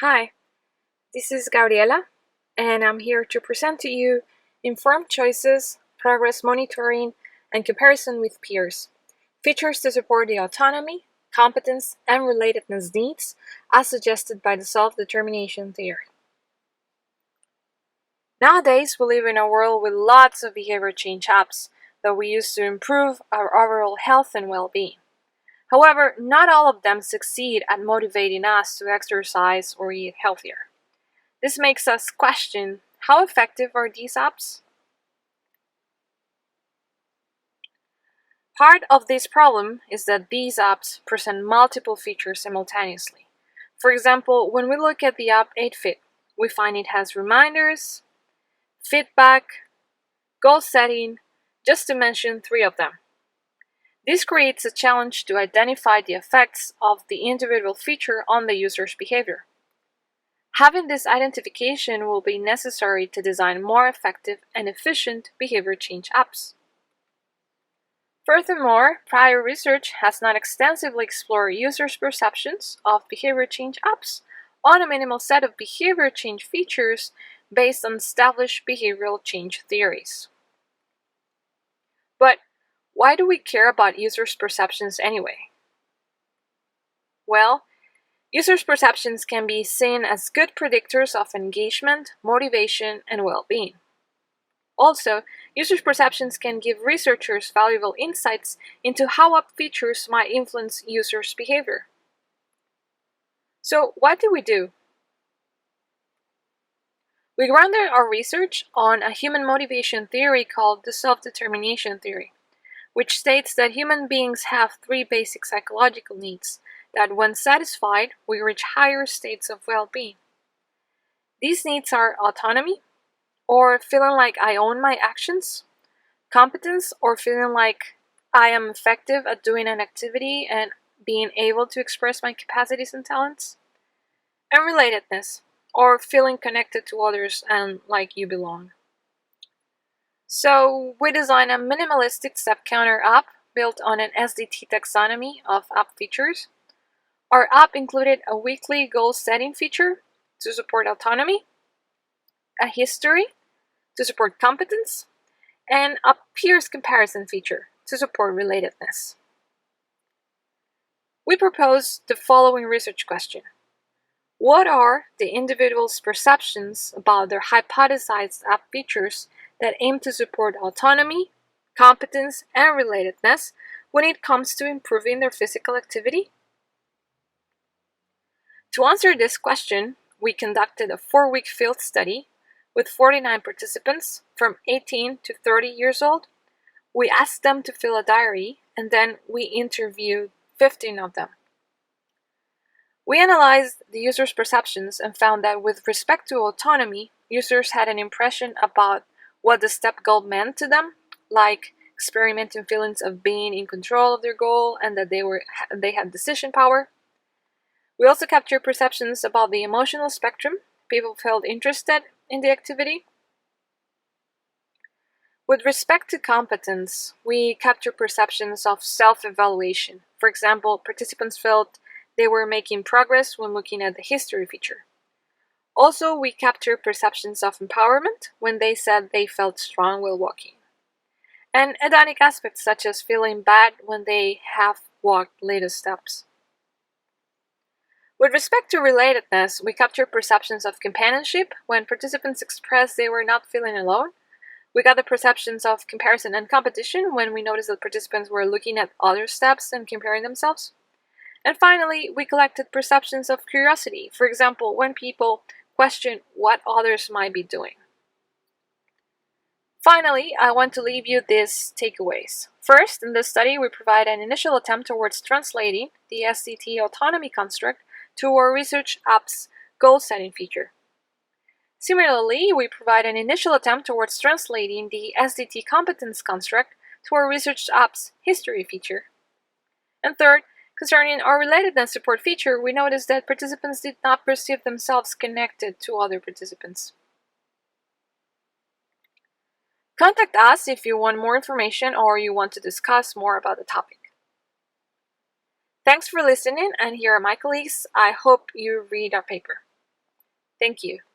Hi, this is Gabriela, and I'm here to present to you informed choices, progress monitoring, and comparison with peers, features to support the autonomy, competence, and relatedness needs as suggested by the self-determination theory. Nowadays, we live in a world with lots of behavior change apps that we use to improve our overall health and well-being. However, not all of them succeed at motivating us to exercise or eat healthier. This makes us question, how effective are these apps? Part of this problem is that these apps present multiple features simultaneously. For example, when we look at the app 8Fit, we find it has reminders, feedback, goal setting, just to mention three of them. This creates a challenge to identify the effects of the individual feature on the user's behavior. Having this identification will be necessary to design more effective and efficient behavior change apps. Furthermore, prior research has not extensively explored users' perceptions of behavior change apps on a minimal set of behavior change features based on established behavioral change theories. But why do we care about users' perceptions anyway? Well, users' perceptions can be seen as good predictors of engagement, motivation, and well-being. Also, users' perceptions can give researchers valuable insights into how app features might influence users' behavior. So, what do we do? We grounded our research on a human motivation theory called the SelfDetermination Theory, which states that human beings have three basic psychological needs that, when satisfied, we reach higher states of well-being. These needs are autonomy, or feeling like I own my actions, competence, or feeling like I am effective at doing an activity and being able to express my capacities and talents, and relatedness, or feeling connected to others and like you belong. So we designed a minimalistic step counter app built on an SDT taxonomy of app features. Our app included a weekly goal setting feature to support autonomy, a history to support competence, and a peers comparison feature to support relatedness. We propose the following research question. What are the individual's perceptions about their hypothesized app features that aim to support autonomy, competence, and relatedness when it comes to improving their physical activity? To answer this question, we conducted a 4-week field study with 49 participants from 18 to 30 years old. We asked them to fill a diary, and then we interviewed 15 of them. We analyzed the users' perceptions and found that with respect to autonomy, users had an impression about what the step goal meant to them, like experimenting feelings of being in control of their goal and that they had decision power. We also captured perceptions about the emotional spectrum. People felt interested in the activity. With respect to competence, we captured perceptions of self-evaluation. For example, participants felt they were making progress when looking at the history feature. Also, we captured perceptions of empowerment when they said they felt strong while walking. And hedonic aspects such as feeling bad when they have walked little steps. With respect to relatedness, we captured perceptions of companionship when participants expressed they were not feeling alone. We got the perceptions of comparison and competition when we noticed that participants were looking at other steps and comparing themselves. And finally, we collected perceptions of curiosity, for example, when people question what others might be doing. Finally, I want to leave you these takeaways. First, in this study, we provide an initial attempt towards translating the SDT autonomy construct to our research app's goal-setting feature. Similarly, we provide an initial attempt towards translating the SDT competence construct to our research app's history feature. And third, concerning our relatedness support feature, we noticed that participants did not perceive themselves connected to other participants. Contact us if you want more information or you want to discuss more about the topic. Thanks for listening, and here are my colleagues. I hope you read our paper. Thank you.